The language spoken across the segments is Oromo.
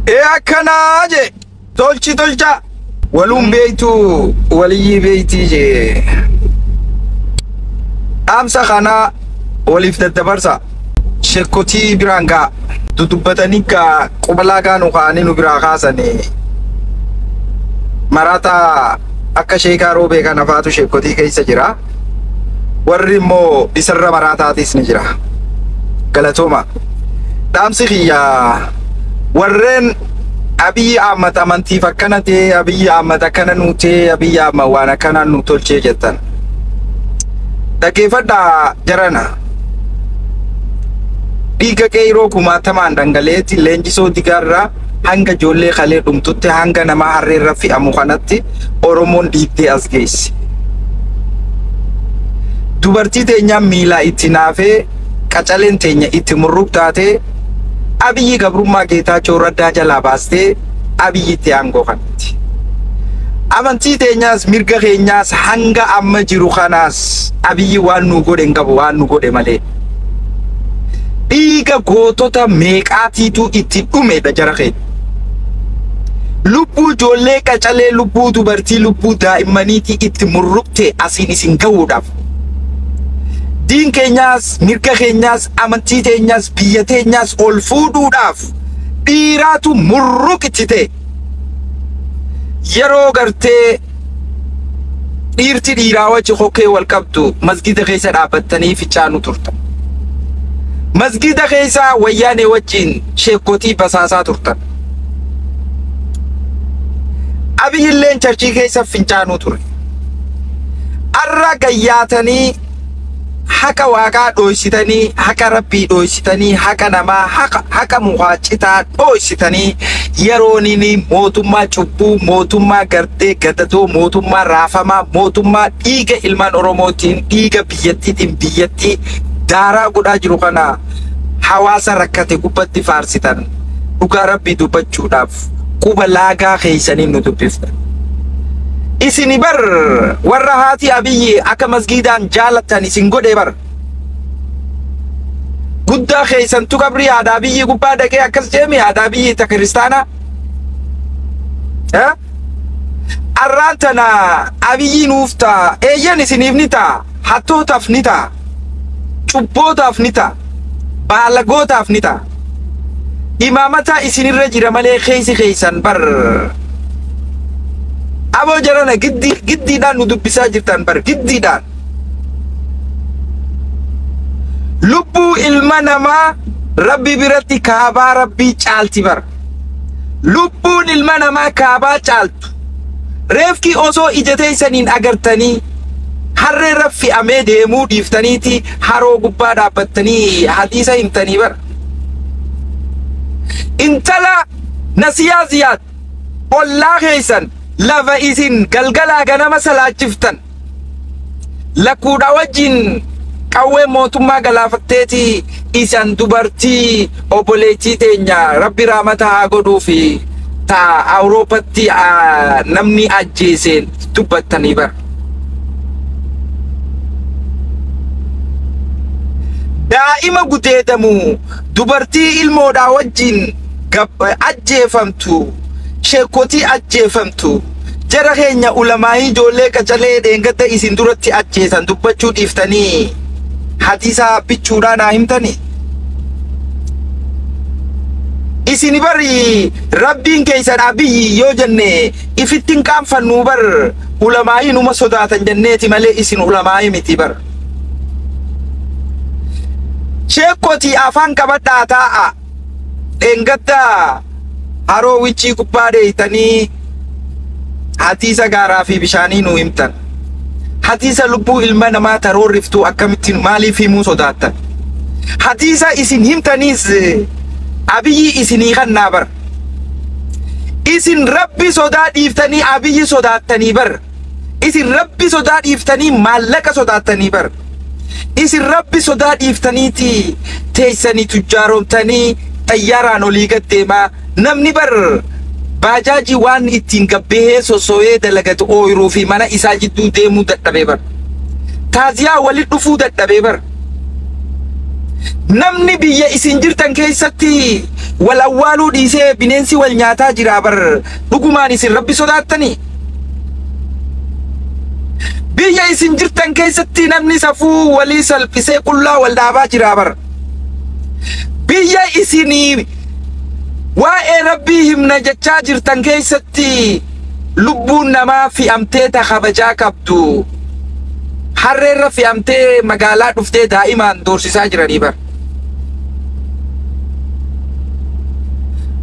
akkana je tolcha walum beeytu waliyyi beeyti je amsa kana walif daddabarsa shekkoti biranga dudubbatanii ka qubala gaanu kaanii nu biraa kaasanii marata akka sheekaa roobee kana faatu shekkotii keessa jira warri immoo isarra marataatis ni jira galatooma dhaamsi kiyya warreen Abiy Ahmed amantiif akkana ta'e Abiy Ahmed akkana nu ta'e Abiy Ahmed waan akkana nu tolchee jettan dhaggeeffadhaa jarana dhiiga qeeroo kumaatamaan dhangaleetti leenjisoo digaarraa hanga ijoollee kalee dhumtutti hanga nama harreerra fe'amu kanatti Oromoon dhiittee as geesse dubartii teenya miila itti naafee qacaleen teenya itti murruq taatee Abiy gabrummaa Geetaachoo Raddaa jalaa baastee Abiy itti aangoo kanatti amantii teenyaas mirga keenyaas hanga amma jiru kanaas Abiy waan nu godhe hin qabu waan nu godhe malee dhiiga gootota meeqaatiitu itti dhume jara keenya lubbuu ijoollee qacalee lubbuu dubartii lubbuu daa'immaniitii itti murruqte asiin isin ga'uudhaaf diin keenyaas mirga keenyaas amantii teenyaas biyya teenyaas ol fuudhuudhaaf dhiiraatu murruqitti ta'e yeroo gartee dhiirti dhiiraa wajji hokkee wal qabdu masgida keessa dhaabbattanii fichaanu turtan masgida keessa wayyaanee wajjin sheekkotii basaasaa turtan Abiy illeen charchii keessa fincaanuu ture arra gayyaatanii haka waaqaa dhoysitanii haka rabbii dhoysitanii haka namaa haka muhaacitaa dhoysitanii yeroonini mootummaa cubbuu mootummaa gartee gadatoo mootummaa raafamaa mootummaa dhiiga ilmaan oromootiin dhiiga biyyattiitiin biyyattii daaraa godhaa jiru kana hawaasa rakkate gubbatti faarsitan dhugaa rabbii dubbachuudhaaf quba laagaa keessanii nu dubbiftan isini bar warra haati Abiy akka masgidaan jaalatan isin godhe bar guddaa keessantu qabri haadha Abiy gubbaa dhaqee akkas jeemi haadha Abiy ta kiristaana arraantana Abiy nuufta eeyyan isiniif ni ta'a hattootaaf ni ta'a cubbootaaf ni ta'a baalagootaaf ni ta'a imaamata isinirra jira malee keessan bar Abo jarana giddiidhaan nu dubbisaa jirtan bar giddiidhaan lubbuu ilma namaa rabbi biratti kaabaa rabbii caalti bar lubbuun ilma namaa kaabaa caaltu reefki osoo ijateessaniin agartanii harreerra fe'amee deemuu dhiiftaniiti haroo gubbaa dhaabbattanii hadiisa himtanii bar intala nasiyaa ziyaad ollaa keessan lava isin galgalaa ganama salaachiftan lakkuudha wajjin qawwee mootummaa galaafatteeti isan dubartii obboleettii teenya rabbi raamata haa godhuu fi ta Awuroopatti namni ajjeeseen dubbattanii bar daa'ima gudeedamu dubartii ilmoodhaa wajjin ajjeefamtu sheekkotii ajjeefamtu jara keenya ulamaa'ii ijoollee qacalee dheengadda isin duratti ajjeesan dubbachuu dhiiftanii hadiisa bichuudhaan haa himtanii isin bari rabbiin keessan Abiy yoo jenne ifittiin qaanfannu bar ulamaa'ii numa sodaatan jenneeti malee isin ulamaa'ii miti bar sheekkotii afaan qabadhaa taa'a dheengadda haroo wichii gubbaa dheeytanii hadiisa gaaraa fi bishaanii nu himtan hadiisa lubbuu ilma namaa taroorriftuu akkamittiin maaliif himuu sodaattan hadiisa isin himtaniis Abiy isinii kannaa bar isin rabbi sodaa dhiiftanii Abiy sodaattanii bar isin rabbi sodaa dhiiftanii maallaqa sodaattanii bar isin rabbi sodaa dhiiftaniiti teessanii tujjaaromtanii xayyaaraan olii gaddeemaa namni bar baajaajii waan ittiin gabbee soso'ee dalagatu ooyiruu fi mana isaa jidduu deemuu dadhabee bar taaziyaa walit dhufuu dadhabee bar namni biyya isin jirtan keessatti wal awwaaluu dhiisee bineensi wal nyaataa jira bar dhugumaan isin rabbi sodaattanii biyya isin jirtan keessatti namni safuu walii salphisee qullaa wal dhaabaa jira bar biyya isinii waa'ee rabbii himna jechaa jirtan keessatti lubbuun namaa fi'amtee ta kabajaa qabdu harreerra fi'amtee magaalaa dhuftee daa'imaan doorsisaa jiranii bar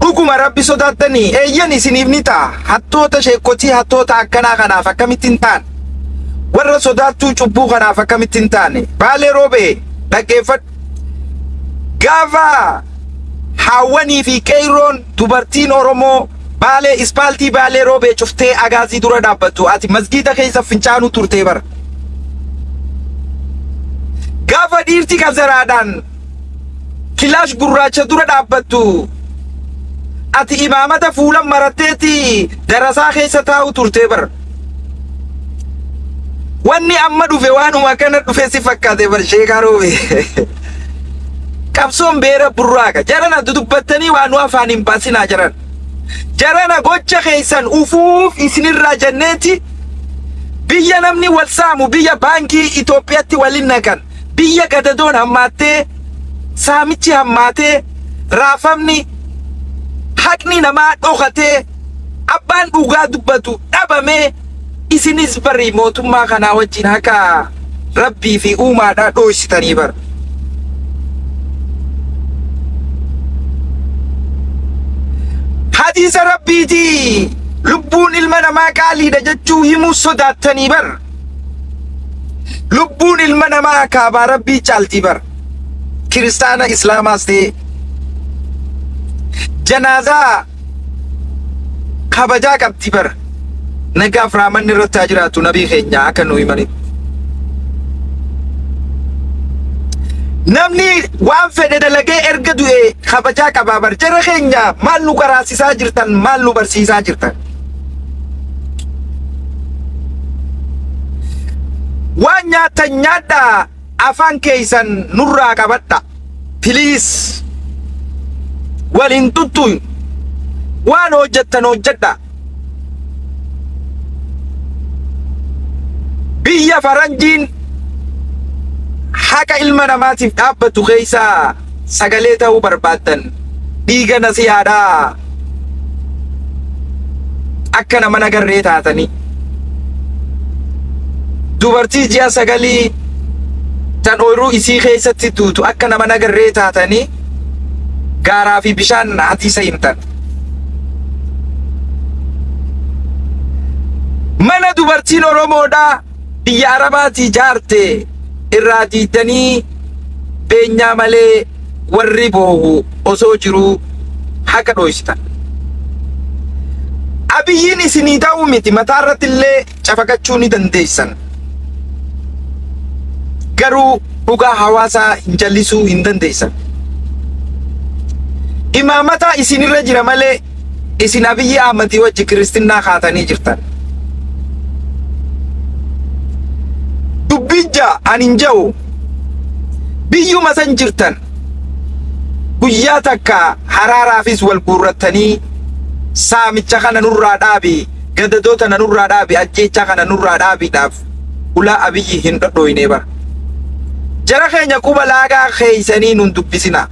dhuguma rabbi sodaattanii eeyyan isiniif ni ta'a hattoota sheekotii hattoota akkanaa kanaaf akkamittiin ta'an warra sodaattuu cubbuu kanaaf akkamittiin taane baalee roobee dhaggeeffadhu gaafa haawwanii fi qeeyroon dubartiin Oromoo baalee ispaaltii baalee roobee cuftee agaazii dura dhaabbattu ati masgiida keessa fincaanuu turtee bara gaafa dhiirti kazaraadhaan kilaash gurraacha dura dhaabbattu ati imaamata fuulan maratteeti darasaa keessa taa'u turtee bara wanni amma dhufe waanuma kana dhufe si fakkaate bar sheekaa roobee qabsoon beera burraaqa jarana dudubbattanii waan nu afaan hin baasinaa jarana gocha keessan ufuuf isinirraa jenneeti biyya namni wal saamu biyya baankii Itoophiyaatti waliin naqan biyya gadadoon hammaattee saamichi hammaatee raafamni haqni namaa dhokatee abbaan dhugaa dubbatu dhabamee isinis bari mootummaa kanaa wajjin haka rabbii fi uumaadhaa dhoositanii bar hadiisa rabbiiti lubbuun ilma namaa qaaliidha jechuu himuu sodaattanii bar lubbuun ilma namaa kaabaa rabbii caaltii bar kiristaana islaamaas ta'e janaazaa kabajaa qabdi bar nagaaf raamanni irratti haa jiraatu nabii keenya akka nu himanitti namni waan fedhe dalagee erga du'e kabajaa qabaa bar jara keenya maal nu qaraasisaa jirtan maal nu barsiisaa jirtan waan nyaatan nyaadhaa afaan keessan nurraa qabadha piliis waliin tuttuun waan hojjettan hojjedha biyya faranjiin haqa ilma namaatiif dhaabbatu keessaa sagalee ta'uu barbaaddan dhiiga nasihaadhaa akka nama nagarree taatanii dubartii ji'a sagalii tan ooyiruu isii keessatti tuutu akka nama nagarree taatanii gaaraa fi bishaan hatiisa himtan mana dubartiin Oromoodhaa biyya Arabaatii jaarte irraa diidanii beenyaa malee warri boohu osoo jiruu haqa dhoysitan abiyyiin isinii ta'uu miti mataa irratti illee cafaqachuu ni dandeessan garuu dhugaa hawaasaa hin jallisuu hin dandeessan imaamata isinirra jira malee isin Abiyyi Ahmedii wajji kiristinnaa kaatanii jirtan dubbija anin ja'u biyyuma san jirtan guyyaa takka haraaraafis wal guurrattanii saamicha kana nurraa dhaabi gadadoota nurraa dhaabi ajjeecha kana nurraa dhaabiidhaaf ulaa Abiyyi hin dhodhoyne bara jara keenya quba laagaa keeysanii nun dubbisina